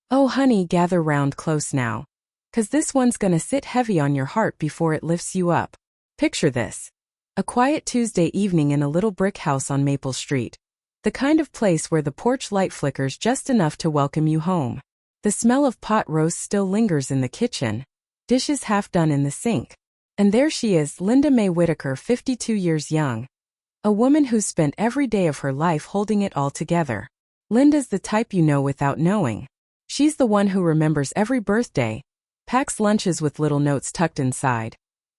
Oh honey, gather round close now. 'Cause this one's gonna sit heavy on your heart before it lifts you up. Picture this. A quiet Tuesday evening in a little brick house on Maple Street. The kind of place where the porch light flickers just enough to welcome you home. The smell of pot roast still lingers in the kitchen. Dishes half done in the sink. And there she is, Linda Mae Whitaker, 52 years young. A woman who's spent every day of her life holding it all together. Linda's the type you know without knowing. She's the one who remembers every birthday, packs lunches with little notes tucked inside,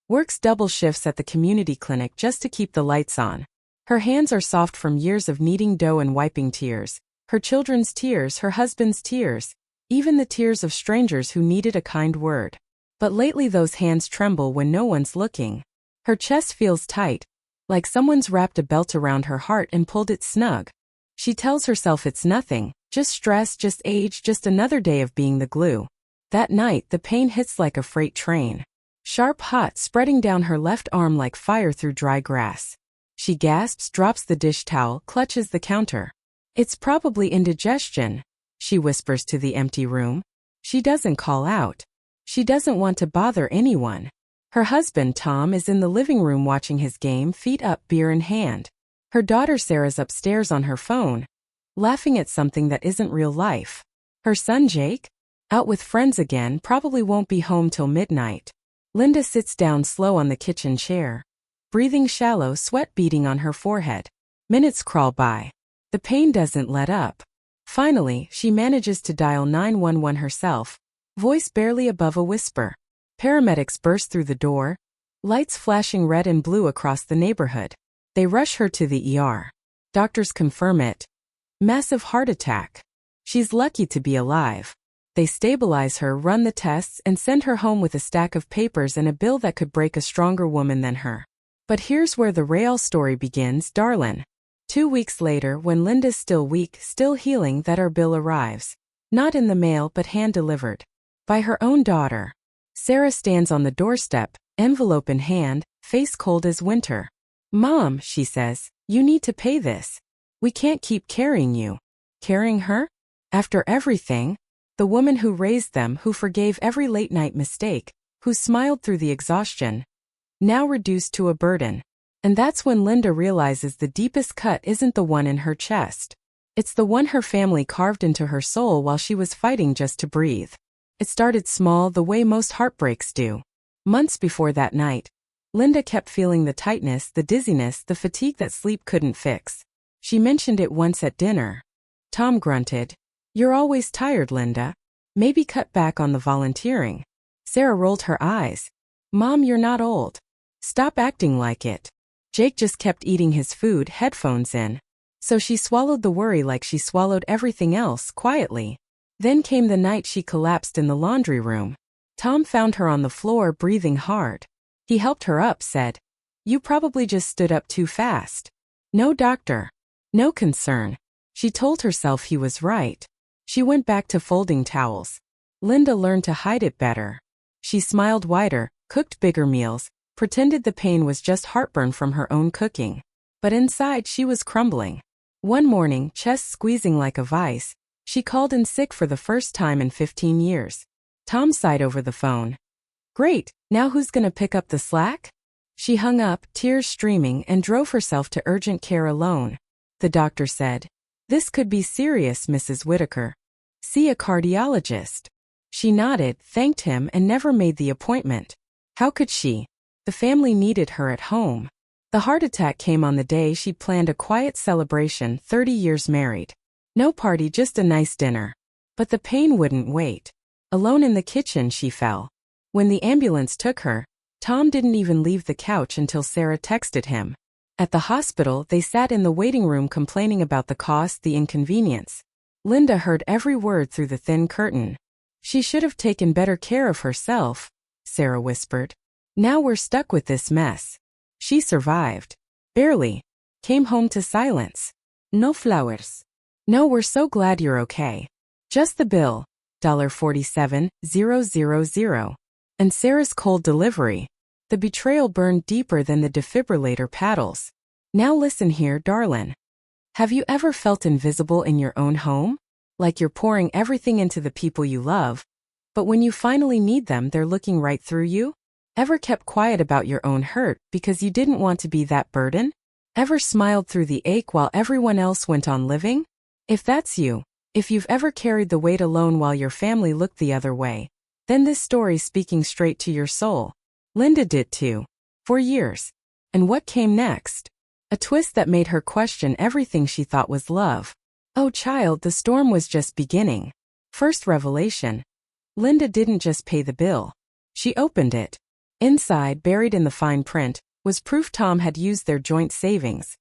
works double shifts at the community clinic just to keep the lights on. Her hands are soft from years of kneading dough and wiping tears. Her children's tears, her husband's tears, even the tears of strangers who needed a kind word. But lately those hands tremble when no one's looking. Her chest feels tight, like someone's wrapped a belt around her heart and pulled it snug. She tells herself it's nothing, just stress, just age, just another day of being the glue. That night, the pain hits like a freight train. Sharp hot, spreading down her left arm like fire through dry grass. She gasps, drops the dish towel, clutches the counter. It's probably indigestion, she whispers to the empty room. She doesn't call out. She doesn't want to bother anyone. Her husband, Tom, is in the living room watching his game, feet up, beer in hand. Her daughter Sarah's upstairs on her phone, laughing at something that isn't real life. Her son Jake? Out with friends again, probably won't be home till midnight. Linda sits down slow on the kitchen chair, breathing shallow, sweat beading on her forehead. Minutes crawl by. The pain doesn't let up. Finally, she manages to dial 911 herself, voice barely above a whisper. Paramedics burst through the door, lights flashing red and blue across the neighborhood. They rush her to the ER. Doctors confirm it. Massive heart attack. She's lucky to be alive. They stabilize her, run the tests, and send her home with a stack of papers and a bill that could break a stronger woman than her. But here's where the real story begins, darlin'. 2 weeks later, when Linda's still weak, still healing, that her bill arrives. Not in the mail but hand-delivered. By her own daughter. Sarah stands on the doorstep, envelope in hand, face cold as winter. "Mom," she says, "you need to pay this. We can't keep carrying you." Carrying her? After everything? The woman who raised them, who forgave every late-night mistake, who smiled through the exhaustion. Now reduced to a burden. And that's when Linda realizes the deepest cut isn't the one in her chest. It's the one her family carved into her soul while she was fighting just to breathe. It started small, the way most heartbreaks do. Months before that night, Linda kept feeling the tightness, the dizziness, the fatigue that sleep couldn't fix. She mentioned it once at dinner. Tom grunted. "You're always tired, Linda. Maybe cut back on the volunteering." Sarah rolled her eyes. "Mom, you're not old. Stop acting like it." Jake just kept eating his food, headphones in. So she swallowed the worry like she swallowed everything else, quietly. Then came the night she collapsed in the laundry room. Tom found her on the floor, breathing hard. He helped her up, said, "You probably just stood up too fast." No doctor. No concern. She told herself he was right. She went back to folding towels. Linda learned to hide it better. She smiled wider, cooked bigger meals, pretended the pain was just heartburn from her own cooking. But inside she was crumbling. One morning, chest squeezing like a vice, she called in sick for the first time in 15 years. Tom sighed over the phone. "Great, now who's gonna pick up the slack?" She hung up, tears streaming, and drove herself to urgent care alone. The doctor said, "This could be serious, Mrs. Whitaker. See a cardiologist." She nodded, thanked him, and never made the appointment. How could she? The family needed her at home. The heart attack came on the day she'd planned a quiet celebration, 30 years married. No party, just a nice dinner. But the pain wouldn't wait. Alone in the kitchen she fell. When the ambulance took her, Tom didn't even leave the couch until Sarah texted him. At the hospital, they sat in the waiting room complaining about the cost, the inconvenience. Linda heard every word through the thin curtain. "She should have taken better care of herself," Sarah whispered. "Now we're stuck with this mess." She survived. Barely. Came home to silence. "No flowers." "No, we're so glad you're okay. Just the bill, $47,000. And Sarah's cold delivery. The betrayal burned deeper than the defibrillator paddles. "Now listen here, darlin'. Have you ever felt invisible in your own home? Like you're pouring everything into the people you love, but when you finally need them, they're looking right through you? Ever kept quiet about your own hurt because you didn't want to be that burden? Ever smiled through the ache while everyone else went on living? If that's you, if you've ever carried the weight alone while your family looked the other way, then this story's speaking straight to your soul. Linda did too. For years. And what came next? A twist that made her question everything she thought was love. Oh child, the storm was just beginning. First revelation. Linda didn't just pay the bill. She opened it. Inside, buried in the fine print, was proof Tom had used their joint savings.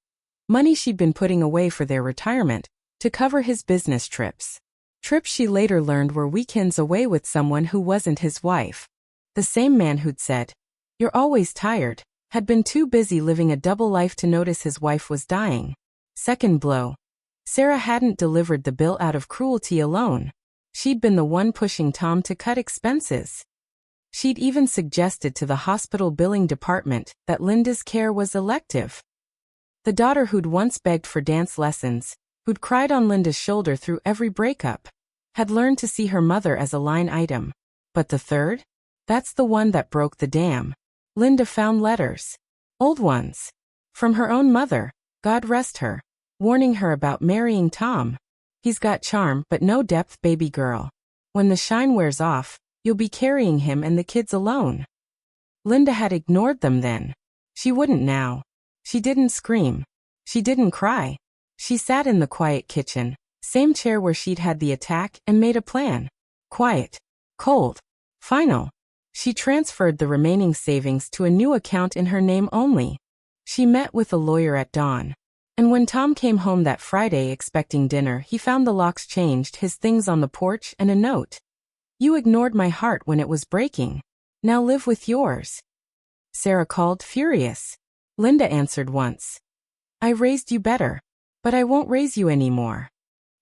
Money she'd been putting away for their retirement, to cover his business trips. Trips she later learned were weekends away with someone who wasn't his wife. The same man who'd said, "You're always tired," had been too busy living a double life to notice his wife was dying. Second blow. Sarah hadn't delivered the bill out of cruelty alone. She'd been the one pushing Tom to cut expenses. She'd even suggested to the hospital billing department that Linda's care was elective. The daughter who'd once begged for dance lessons, who'd cried on Linda's shoulder through every breakup, had learned to see her mother as a line item. But the third? That's the one that broke the dam. Linda found letters. Old ones. From her own mother, God rest her, warning her about marrying Tom. "He's got charm but no depth, baby girl. When the shine wears off, you'll be carrying him and the kids alone." Linda had ignored them then. She wouldn't now. She didn't scream. She didn't cry. She sat in the quiet kitchen, same chair where she'd had the attack, and made a plan. Quiet. Cold. Final. She transferred the remaining savings to a new account in her name only. She met with a lawyer at dawn. And when Tom came home that Friday expecting dinner, he found the locks changed, his things on the porch, and a note. "You ignored my heart when it was breaking. Now live with yours." Sarah called, furious. Linda answered once. "I raised you better. But I won't raise you anymore."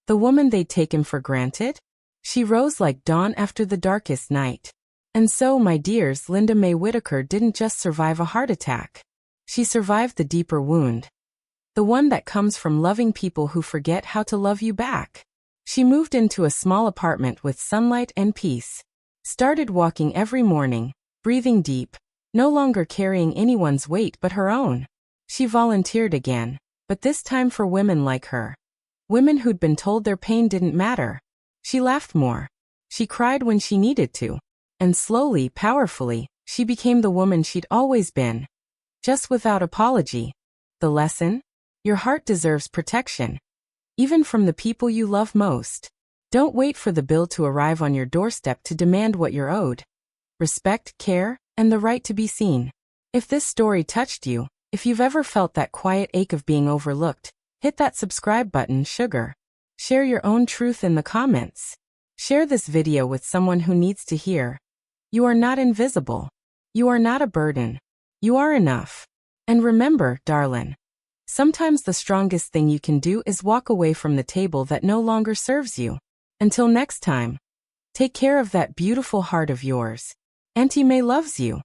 The woman they'd taken for granted? She rose like dawn after the darkest night. And so, my dears, Linda Mae Whitaker didn't just survive a heart attack. She survived the deeper wound. The one that comes from loving people who forget how to love you back. She moved into a small apartment with sunlight and peace. Started walking every morning, breathing deep, no longer carrying anyone's weight but her own. She volunteered again, but this time for women like her. Women who'd been told their pain didn't matter. She laughed more. She cried when she needed to. And slowly, powerfully, she became the woman she'd always been. Just without apology. The lesson? Your heart deserves protection. Even from the people you love most. Don't wait for the bill to arrive on your doorstep to demand what you're owed. Respect, care, and the right to be seen. If this story touched you, if you've ever felt that quiet ache of being overlooked, hit that subscribe button, sugar. Share your own truth in the comments. Share this video with someone who needs to hear. You are not invisible. You are not a burden. You are enough. And remember, darling, sometimes the strongest thing you can do is walk away from the table that no longer serves you. Until next time, take care of that beautiful heart of yours. Auntie Mae loves you.